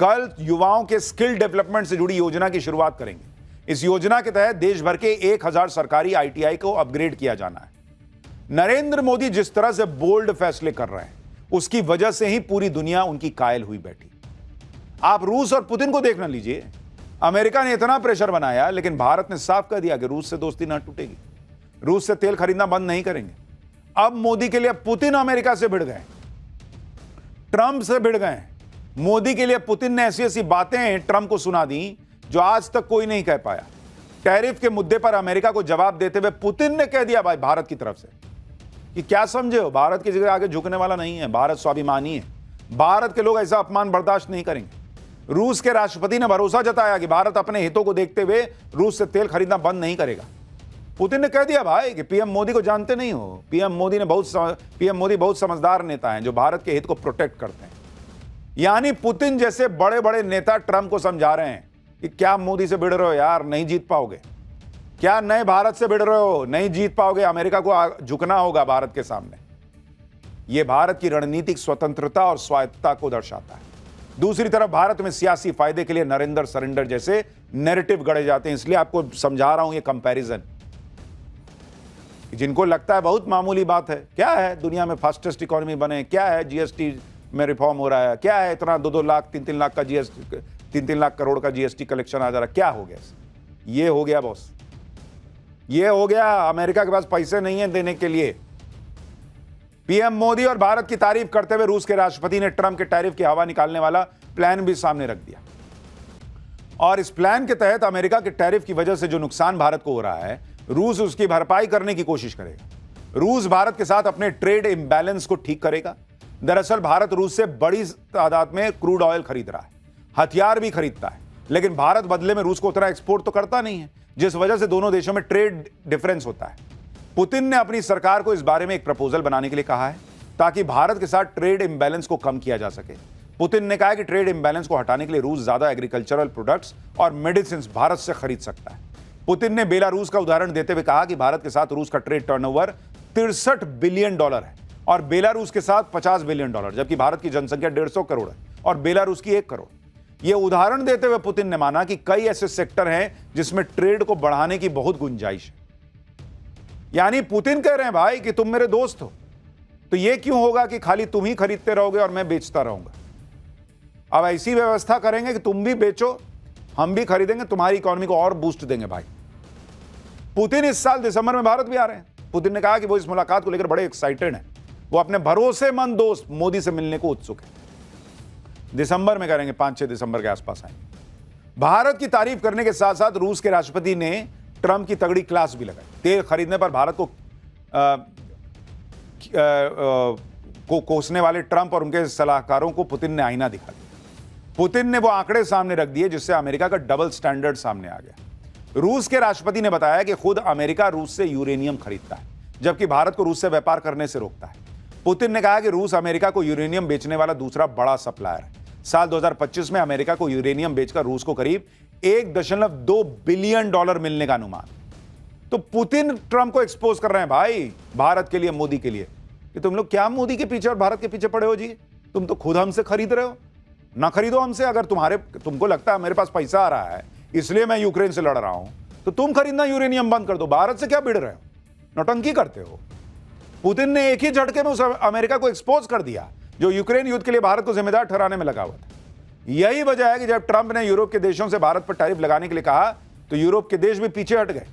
कल युवाओं के स्किल डेवलपमेंट से जुड़ी योजना की शुरुआत करेंगे। इस योजना के तहत देश भर के 1000 सरकारी आईटीआई को अपग्रेड किया जाना है। नरेंद्र मोदी जिस तरह से बोल्ड फैसले कर रहे हैं, उसकी वजह से ही पूरी दुनिया उनकी कायल हुई बैठी। आप रूस और पुतिन को देखना लीजिए। अमेरिका ने इतना प्रेशर बनाया, लेकिन भारत ने साफ कर दिया कि रूस से दोस्ती ना टूटेगी, रूस से तेल खरीदना बंद नहीं करेंगे। अब मोदी के लिए पुतिन अमेरिका से भिड़ गए, ट्रंप से भिड़ गए। मोदी के लिए पुतिन ने ऐसी ऐसी बातें ट्रंप को सुना दी जो आज तक कोई नहीं कह पाया। टैरिफ के मुद्दे पर अमेरिका को जवाब देते हुए पुतिन ने कह दिया भाई भारत की तरफ से कि क्या समझे हो, भारत की जगह आगे झुकने वाला नहीं है, भारत स्वाभिमानी है, भारत के लोग ऐसा अपमान बर्दाश्त नहीं करेंगे। रूस के राष्ट्रपति ने भरोसा जताया कि भारत अपने हितों को देखते हुए रूस से तेल खरीदना बंद नहीं करेगा। पुतिन ने कह दिया भाई कि पीएम मोदी को जानते नहीं हो, पीएम मोदी बहुत समझदार नेता हैं जो भारत के हित को प्रोटेक्ट करते हैं। यानी पुतिन जैसे बड़े बड़े नेता ट्रंप को समझा रहे हैं कि क्या मोदी से भिड़ रहे हो यार, नहीं जीत पाओगे। क्या नए भारत से भिड़ रहे हो, नहीं जीत पाओगे, अमेरिका को झुकना होगा भारत के सामने। यह भारत की रणनीतिक स्वतंत्रता और स्वायत्तता को दर्शाता है। दूसरी तरफ भारत में सियासी फायदे के लिए नरेंद्र सरेंडर जैसे नैरेटिव गढ़े जाते हैं। इसलिए आपको समझा रहा हूं ये कंपैरिजन। जिनको लगता है बहुत मामूली बात है, क्या है दुनिया में फास्टेस्ट इकोनॉमी बने, क्या है जीएसटी में रिफॉर्म हो रहा है, क्या है इतना 2-2 लाख 3-3 लाख का जीएसटी, 3-3 लाख करोड़ का जीएसटी कलेक्शन आ जा रहा, क्या हो गया? ये हो गया बॉस, ये हो गया। अमेरिका के पास पैसे नहीं है देने के लिए। पीएम मोदी और भारत की तारीफ करते हुए रूस के राष्ट्रपति ने ट्रंप के टैरिफ की हवा निकालने वाला प्लान भी सामने रख दिया। और इस प्लान के तहत अमेरिका के टैरिफ की वजह से जो नुकसान भारत को हो रहा है, रूस उसकी भरपाई करने की कोशिश करेगा। रूस भारत के साथ अपने ट्रेड इंबैलेंस को ठीक करेगा। दरअसल भारत रूस से बड़ी तादाद में क्रूड ऑयल खरीद रहा है, हथियार भी खरीदता है, लेकिन भारत बदले में रूस को उतना एक्सपोर्ट तो करता नहीं है, जिस वजह से दोनों देशों में ट्रेड डिफरेंस होता है। पुतिन ने अपनी सरकार को इस बारे में एक प्रपोजल बनाने के लिए कहा है ताकि भारत के साथ ट्रेड इंबैलेंस को कम किया जा सके। पुतिन ने कहा कि ट्रेड इंबैलेंस को हटाने के लिए रूस ज्यादा एग्रीकल्चरल प्रोडक्ट्स और मेडिसिन भारत से खरीद सकता है। पुतिन ने बेलारूस का उदाहरण देते हुए कहा कि भारत के साथ रूस का ट्रेड टर्नओवर $63 बिलियन है और बेलारूस के साथ $50 बिलियन, जबकि भारत की जनसंख्या 150 करोड़ है और बेलारूस की 1 करोड़। यह उदाहरण देते हुए पुतिन ने माना कि कई ऐसे सेक्टर हैं जिसमें ट्रेड को बढ़ाने की बहुत गुंजाइश है। यानी पुतिन कह रहे हैं भाई कि तुम मेरे दोस्त हो, तो यह क्यों होगा कि खाली तुम ही खरीदते रहोगे और मैं बेचता रहूंगा। अब ऐसी व्यवस्था करेंगे कि तुम भी बेचो, हम भी खरीदेंगे, तुम्हारी इकोनॉमी को और बूस्ट देंगे भाई। पुतिन इस साल दिसंबर में भारत भी आ रहे हैं। पुतिन ने कहा कि वो इस मुलाकात को लेकर बड़े एक्साइटेड हैं। वो अपने भरोसेमंद दोस्त मोदी से मिलने को उत्सुक है। दिसंबर में करेंगे, 5-6 दिसंबर के आसपास आएंगे। भारत की तारीफ करने के साथ साथ रूस के राष्ट्रपति ने ट्रंप की तगड़ी क्लास भी लगाई। तेल खरीदने पर भारत को कोसने वाले ट्रंप और उनके सलाहकारों को पुतिन ने आईना दिखा दिया। पुतिन ने वो आंकड़े सामने रख दिए जिससे अमेरिका का डबल स्टैंडर्ड सामने आ गया। रूस के राष्ट्रपति ने बताया कि खुद अमेरिका रूस से यूरेनियम खरीदता है, जबकि भारत को रूस से व्यापार करने से रोकता है। पुतिन ने कहा कि रूस अमेरिका को यूरेनियम बेचने वाला दूसरा बड़ा सप्लायर है। साल 2025 में अमेरिका को यूरेनियम बेचकर रूस को करीब $1.2 बिलियन मिलने का अनुमान। तो पुतिन ट्रंप को एक्सपोज कर रहे हैं भाई भारत के लिए, मोदी के लिए, कि तुम लोग क्या मोदी के पीछे और भारत के पीछे पड़े हो जी। तुम तो खुद हमसे खरीद रहे हो, ना खरीदो हमसे। अगर तुमको लगता है मेरे पास पैसा आ रहा है इसलिए मैं यूक्रेन से लड़ रहा हूं, तो तुम खरीदना यूरेनियम बंद कर दो। भारत से क्या भिड़ रहे हो, नौटंकी करते हो। पुतिन ने एक ही झटके में उस अमेरिका को एक्सपोज कर दिया जो यूक्रेन युद्ध के लिए भारत को जिम्मेदार ठहराने में लगा हुआ था। यही वजह है कि जब ट्रंप ने यूरोप के देशों से भारत पर टैरिफ लगाने के लिए कहा तो यूरोप के देश भी पीछे हट गए।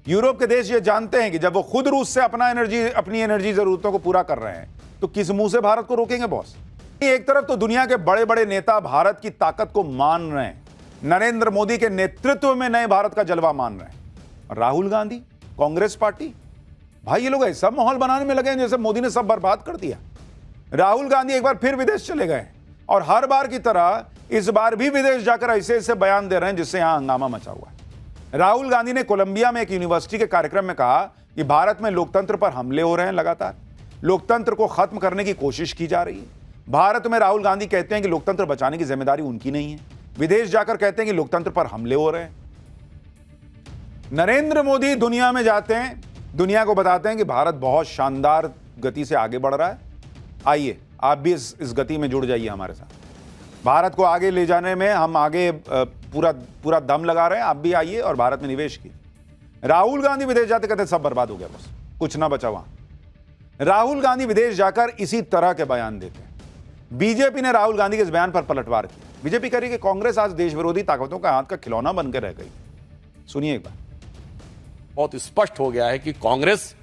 यूरोप के देश ये जानते हैं कि जब वो खुद रूस से अपनी एनर्जी जरूरतों को पूरा कर रहे हैं तो किस मुंह से भारत को रोकेंगे बॉस। एक तरफ तो दुनिया के बड़े बड़े नेता भारत की ताकत को मान रहे हैं, नरेंद्र मोदी के नेतृत्व में नए भारत का जलवा मान रहे हैं। राहुल गांधी, कांग्रेस पार्टी, भाई ये लोग ऐसा माहौल बनाने में लगे हैं जैसे मोदी ने सब बर्बाद कर दिया। राहुल गांधी एक बार फिर विदेश चले गए और हर बार की तरह इस बार भी विदेश जाकर ऐसे ऐसे बयान दे रहे हैं जिससे यहां हंगामा मचा हुआ है। राहुल गांधी ने कोलंबिया में एक यूनिवर्सिटी के कार्यक्रम में कहा कि भारत में लोकतंत्र पर हमले हो रहे हैं, लगातार लोकतंत्र को खत्म करने की कोशिश की जा रही है। भारत में राहुल गांधी कहते हैं कि लोकतंत्र बचाने की जिम्मेदारी उनकी नहीं है, विदेश जाकर कहते हैं कि लोकतंत्र पर हमले हो रहे हैं। नरेंद्र मोदी दुनिया में जाते हैं, दुनिया को बताते हैं कि भारत बहुत शानदार गति से आगे बढ़ रहा है। आइए आप भी इस गति में जुड़ जाइए हमारे साथ। भारत को आगे ले जाने में हम आगे पूरा पूरा दम लगा रहे हैं। आप भी आइए और भारत में निवेश कीजिए। राहुल गांधी विदेश जाते कहते सब बर्बाद हो गया, बस कुछ ना बचा वहां। राहुल गांधी विदेश जाकर इसी तरह के बयान देते हैं। बीजेपी ने राहुल गांधी के इस बयान पर पलटवार किया। बीजेपी कह रही कि कांग्रेस आज देश विरोधी ताकतों का हाथ का खिलौना बनकर रह गई। सुनिए एक बार। बहुत स्पष्ट हो गया है कि कांग्रेस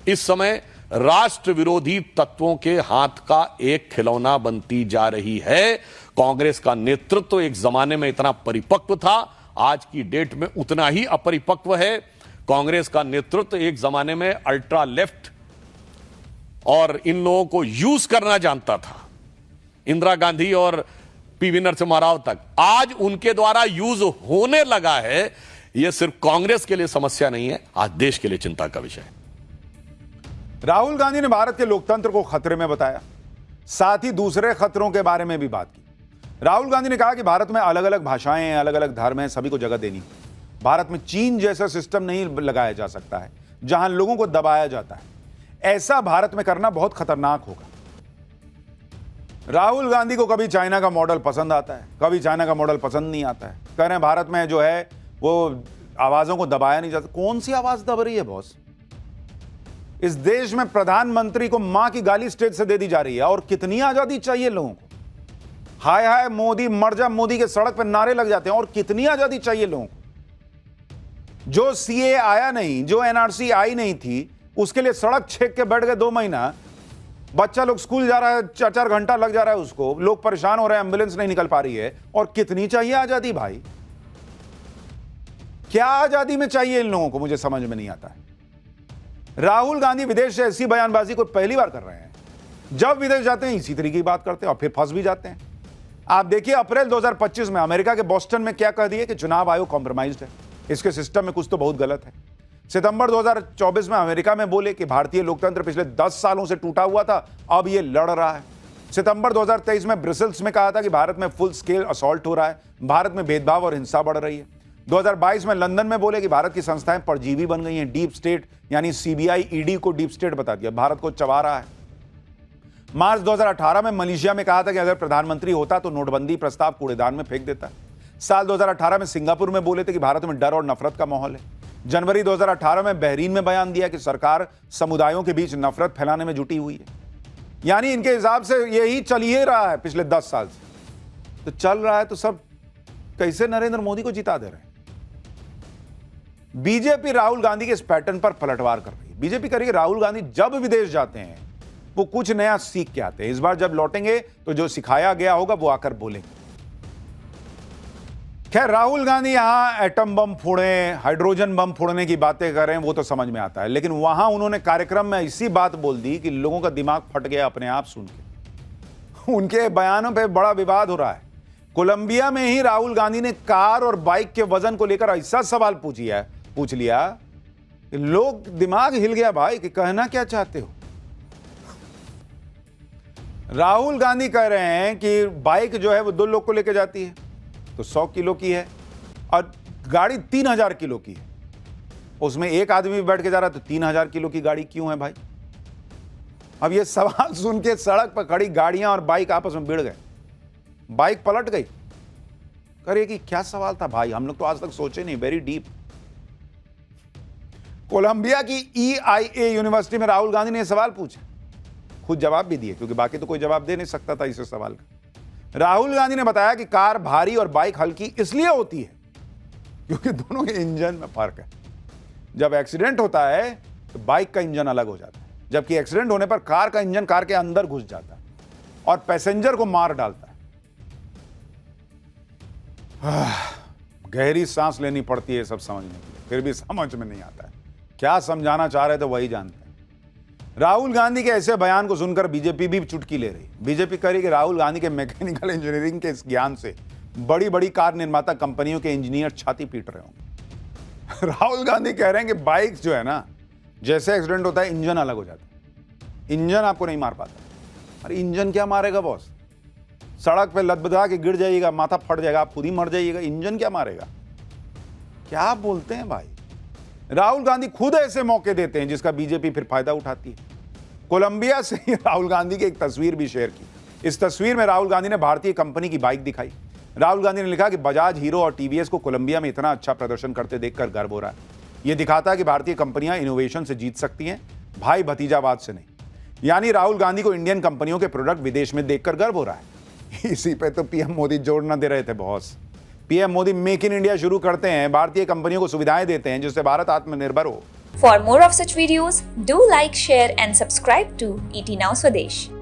इस समय राष्ट्र विरोधी तत्वों के हाथ का एक खिलौना बनती जा रही है। कांग्रेस का नेतृत्व एक जमाने में इतना परिपक्व था, आज की डेट में उतना ही अपरिपक्व है। कांग्रेस का नेतृत्व एक जमाने में अल्ट्रा लेफ्ट और इन लोगों को यूज करना जानता था, इंदिरा गांधी और पीवी नरसिम्हा राव तक। आज उनके द्वारा यूज होने लगा है। यह सिर्फ कांग्रेस के लिए समस्या नहीं है, आज देश के लिए चिंता का विषय है। राहुल गांधी ने भारत के लोकतंत्र को खतरे में बताया, साथ ही दूसरे खतरों के बारे में भी बात की। राहुल गांधी ने कहा कि भारत में अलग अलग भाषाएं हैं, अलग अलग धर्म हैं, सभी को जगह देनी। भारत में चीन जैसा सिस्टम नहीं लगाया जा सकता है जहां लोगों को दबाया जाता है। ऐसा भारत में करना बहुत खतरनाक होगा। राहुल गांधी को कभी चाइना का मॉडल पसंद आता है, कभी चाइना का मॉडल पसंद नहीं आता है। कह रहे हैं भारत में जो है वो आवाजों को दबाया नहीं जाता। कौन सी आवाज दब रही है बॉस? इस देश में प्रधानमंत्री को मां की गाली स्टेज से दे दी जा रही है। और कितनी आजादी चाहिए लोगों को? हाय हाय मोदी, मर जा मोदी के सड़क पर नारे लग जाते हैं। और कितनी आजादी चाहिए लोगों को? जो सीए आया नहीं, जो एनआरसी आई नहीं थी, उसके लिए सड़क छेक के बैठ गए 2 महीना। बच्चा लोग स्कूल जा रहा है, 4-4 घंटा लग जा रहा है उसको, लोग परेशान हो रहे हैं, एम्बुलेंस नहीं निकल पा रही है। और कितनी चाहिए आजादी भाई? क्या आजादी में चाहिए इन लोगों को? मुझे समझ में नहीं आता है। राहुल गांधी विदेश से ऐसी बयानबाजी को पहली बार कर रहे हैं। जब विदेश जाते हैं इसी तरीके की बात करते हैं और फिर फंस भी जाते हैं। आप देखिए अप्रैल 2025 में अमेरिका के बोस्टन में क्या कह दिए कि चुनाव आयोग कॉम्प्रोमाइज्ड है, इसके सिस्टम में कुछ तो बहुत गलत है। सितंबर 2024 में अमेरिका में बोले कि भारतीय लोकतंत्र पिछले 10 सालों से टूटा हुआ था, अब यह लड़ रहा है। सितंबर 2023 में ब्रसेल्स में कहा था कि भारत में फुल स्केल असॉल्ट हो रहा है, भारत में भेदभाव और हिंसा बढ़ रही है। 2022 में लंदन में बोले कि भारत की संस्थाएं परजीवी बन गई हैं, डीप स्टेट यानी सीबीआई ईडी को डीप स्टेट बता दिया, भारत को चबा रहा है। मार्च 2018 में मलेशिया में कहा था कि अगर प्रधानमंत्री होता तो नोटबंदी प्रस्ताव कूड़ेदान में फेंक देता। साल 2018 में सिंगापुर में बोले थे कि भारत में डर और नफरत का माहौल है। जनवरी 2018 में बहरीन में बयान दिया कि सरकार समुदायों के बीच नफरत फैलाने में जुटी हुई है। यानी इनके हिसाब से यही चल ही रहा है पिछले 10 साल से। तो चल रहा है तो सब कैसे नरेंद्र मोदी को जिता दे रहे हैं? बीजेपी राहुल गांधी के इस पैटर्न पर पलटवार कर रही है। बीजेपी कह रही है राहुल गांधी जब विदेश जाते हैं वो कुछ नया सीख के आते हैं। इस बार जब लौटेंगे तो जो सिखाया गया होगा वो आकर बोलेंगे। खैर, राहुल गांधी यहां एटम बम फोड़े, हाइड्रोजन बम फोड़ने की बातें कर रहे हैं वो तो समझ में आता है, लेकिन वहां उन्होंने कार्यक्रम में ऐसी बात बोल दी कि लोगों का दिमाग फट गया अपने आप सुन के। उनके बयानों पे बड़ा विवाद हो रहा है। कोलंबिया में ही राहुल गांधी ने कार और बाइक के वजन को लेकर ऐसा सवाल पूछ लिया कि लोग दिमाग हिल गया भाई कि कहना क्या चाहते हो। राहुल गांधी कह रहे हैं कि बाइक जो है वो 2 लोग को लेकर जाती है तो 100 किलो की है और गाड़ी 3000 किलो की है, उसमें एक आदमी भी बैठ के जा रहा है तो 3000 किलो की गाड़ी क्यों है भाई? अब ये सवाल सुन के सड़क पर खड़ी गाड़ियां और बाइक आपस में भिड़ गए, बाइक पलट गई। करिए कि क्या सवाल था भाई, हम लोग तो आज तक सोचे नहीं। Very deep. कोलंबिया की EIA यूनिवर्सिटी में राहुल गांधी ने सवाल पूछा, खुद जवाब भी दिए क्योंकि बाकी तो कोई जवाब दे नहीं सकता था इस सवाल का। राहुल गांधी ने बताया कि कार भारी और बाइक हल्की इसलिए होती है क्योंकि दोनों के इंजन में फर्क है। जब एक्सीडेंट होता है तो बाइक का इंजन अलग हो जाता है, जबकि एक्सीडेंट होने पर कार का इंजन कार के अंदर घुस जाता है और पैसेंजर को मार डालता है। गहरी सांस लेनी पड़ती है सब समझने के लिए, फिर भी समझ में नहीं आता है। क्या समझाना चाह रहे थे वही जानते हैं। राहुल गांधी के ऐसे बयान को सुनकर बीजेपी भी चुटकी ले रही। बीजेपी कह रही कि राहुल गांधी के मैकेनिकल इंजीनियरिंग के इस ज्ञान से बड़ी बड़ी कार निर्माता कंपनियों के इंजीनियर छाती पीट रहे होंगे। राहुल गांधी कह रहे हैं कि बाइक जो है ना, जैसे एक्सीडेंट होता है इंजन अलग हो जाता है, इंजन आपको नहीं मार पाता। अरे इंजन क्या मारेगा बॉस? सड़क पे लदबदा के गिर जाइएगा, माथा फट जाएगा, आप खुद ही मर जाइएगा, इंजन क्या मारेगा? क्या बोलते हैं भाई? राहुल गांधी खुद ऐसे मौके देते हैं जिसका बीजेपी फिर फायदा उठाती है। कोलंबिया से राहुल गांधी की एक तस्वीर भी शेयर की। इस तस्वीर में राहुल गांधी ने भारतीय कंपनी की बाइक दिखाई। राहुल गांधी ने लिखा कि बजाज, हीरो और टीवीएस को कोलंबिया में इतना अच्छा प्रदर्शन करते देखकर गर्व हो रहा है। यह दिखाता है कि भारतीय कंपनियां इनोवेशन से जीत सकती हैं, भाई भतीजावाद से नहीं। यानी राहुल गांधी को इंडियन कंपनियों के प्रोडक्ट विदेश में देखकर गर्व हो रहा है। इसी पे तो पीएम मोदी जोड़ न दे रहे थे boss. PM Modi make in India शुरू करते हैं, भारतीय कंपनियों को सुविधाएं देते हैं जिससे भारत आत्मनिर्भर हो। For more of such videos, do like, share and subscribe to ET Now Swadesh.